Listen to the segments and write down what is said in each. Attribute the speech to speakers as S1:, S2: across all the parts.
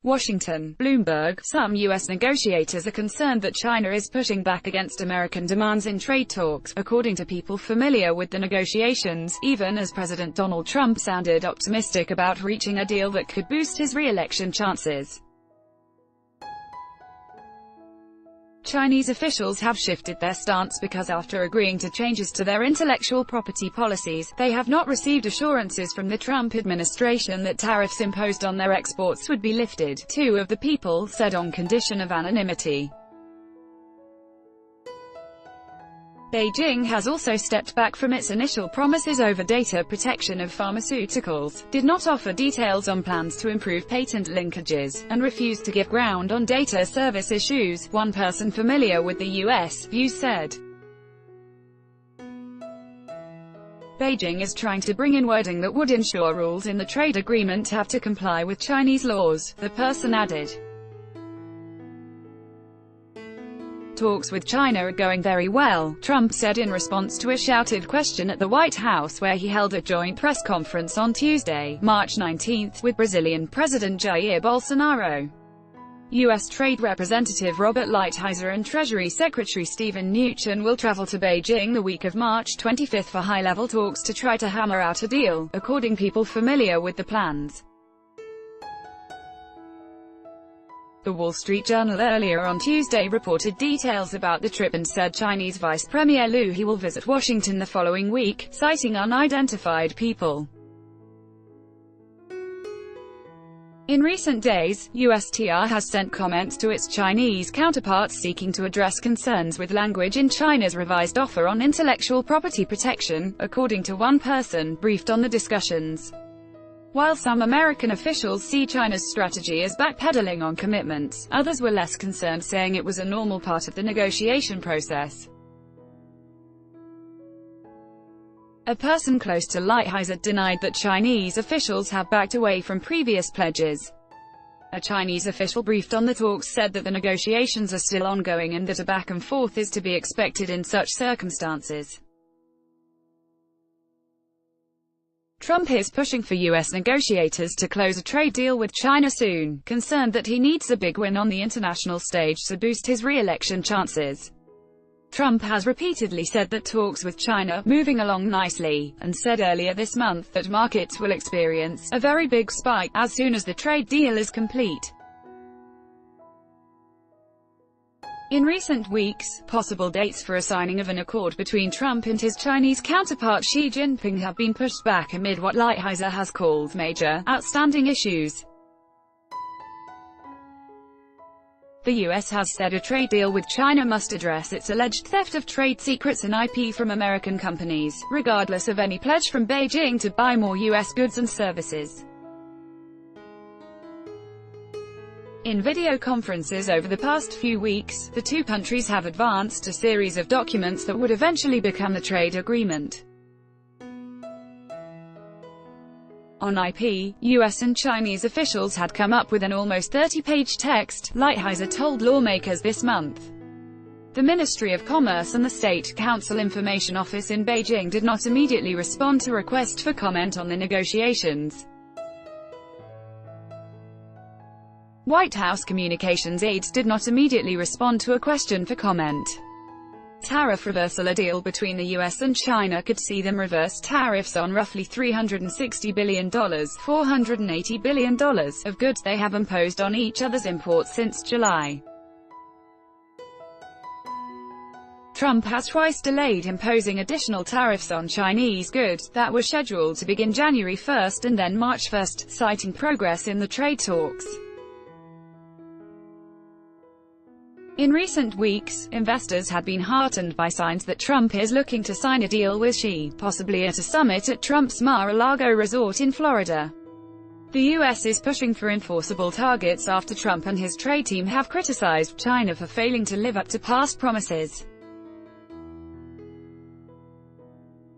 S1: Washington, Bloomberg. Some U.S. negotiators are concerned that China is pushing back against American demands in trade talks, according to people familiar with the negotiations, even as President Donald Trump sounded optimistic about reaching a deal that could boost his re-election chances. Chinese officials have shifted their stance because after agreeing to changes to their intellectual property policies, they have not received assurances from the Trump administration that tariffs imposed on their exports would be lifted, two of the people said on condition of anonymity. Beijing has also stepped back from its initial promises over data protection of pharmaceuticals, did not offer details on plans to improve patent linkages, and refused to give ground on data service issues, one person familiar with the U.S. views said. Beijing is trying to bring in wording that would ensure rules in the trade agreement have to comply with Chinese laws, the person added. Talks with China are going very well, Trump said in response to a shouted question at the White House where he held a joint press conference on Tuesday, March 19, with Brazilian President Jair Bolsonaro. U.S. Trade Representative Robert Lighthizer and Treasury Secretary Steven Mnuchin will travel to Beijing the week of March 25 for high-level talks to try to hammer out a deal, according to people familiar with the plans. The Wall Street Journal earlier on Tuesday reported details about the trip and said Chinese Vice Premier Liu He will visit Washington the following week, citing unidentified people. In recent days, USTR has sent comments to its Chinese counterparts seeking to address concerns with language in China's revised offer on intellectual property protection, according to one person briefed on the discussions. While some American officials see China's strategy as backpedaling on commitments, others were less concerned, saying it was a normal part of the negotiation process. A person close to Lighthizer denied that Chinese officials have backed away from previous pledges. A Chinese official briefed on the talks said that the negotiations are still ongoing and that a back and forth is to be expected in such circumstances. Trump is pushing for U.S. negotiators to close a trade deal with China soon, concerned that he needs a big win on the international stage to boost his re-election chances. Trump has repeatedly said that talks with China are moving along nicely, and said earlier this month that markets will experience a very big spike as soon as the trade deal is complete. In recent weeks, possible dates for a signing of an accord between Trump and his Chinese counterpart Xi Jinping have been pushed back amid what Lighthizer has called major, outstanding issues. The U.S. has said a trade deal with China must address its alleged theft of trade secrets and IP from American companies, regardless of any pledge from Beijing to buy more U.S. goods and services. In video conferences over the past few weeks, the two countries have advanced a series of documents that would eventually become the trade agreement. On IP, U.S. and Chinese officials had come up with an almost 30-page text, Lighthizer told lawmakers this month. The Ministry of Commerce and the State Council Information Office in Beijing did not immediately respond to request for comment on the negotiations. White House communications aides did not immediately respond to a question for comment. Tariff reversal: a deal between the U.S. and China could see them reverse tariffs on roughly $360 billion, $480 billion, of goods they have imposed on each other's imports since July. Trump has twice delayed imposing additional tariffs on Chinese goods that were scheduled to begin January 1 and then March 1, citing progress in the trade talks. In recent weeks, investors had been heartened by signs that Trump is looking to sign a deal with Xi, possibly at a summit at Trump's Mar-a-Lago resort in Florida. The U.S. is pushing for enforceable targets after Trump and his trade team have criticized China for failing to live up to past promises.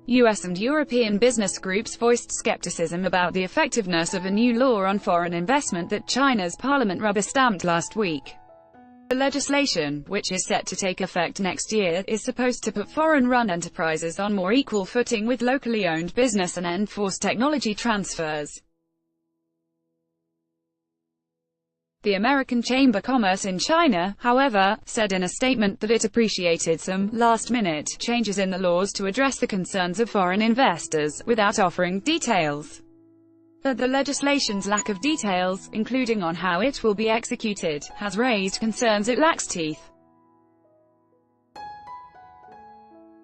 S1: U.S. and European business groups voiced skepticism about the effectiveness of a new law on foreign investment that China's parliament rubber-stamped last week. The legislation, which is set to take effect next year, is supposed to put foreign-run enterprises on more equal footing with locally owned business and enforce technology transfers. The American Chamber of Commerce in China, however, said in a statement that it appreciated some last-minute changes in the laws to address the concerns of foreign investors, without offering details. But the legislation's lack of details, including on how it will be executed, has raised concerns it lacks teeth.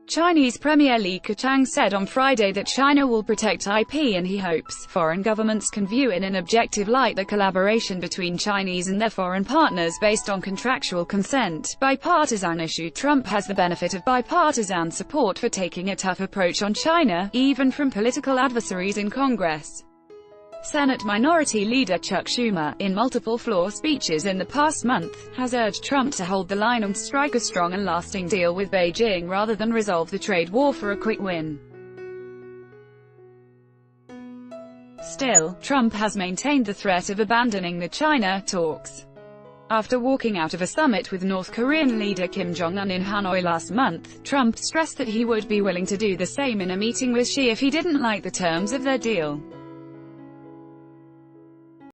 S1: Chinese Premier Li Keqiang said on Friday that China will protect IP and he hopes foreign governments can view in an objective light the collaboration between Chinese and their foreign partners based on contractual consent, bipartisan issue. Trump has the benefit of bipartisan support for taking a tough approach on China, even from political adversaries in Congress. Senate Minority Leader Chuck Schumer, in multiple floor speeches in the past month, has urged Trump to hold the line and strike a strong and lasting deal with Beijing rather than resolve the trade war for a quick win. Still, Trump has maintained the threat of abandoning the China talks. After walking out of a summit with North Korean leader Kim Jong-un in Hanoi last month, Trump stressed that he would be willing to do the same in a meeting with Xi if he didn't like the terms of their deal.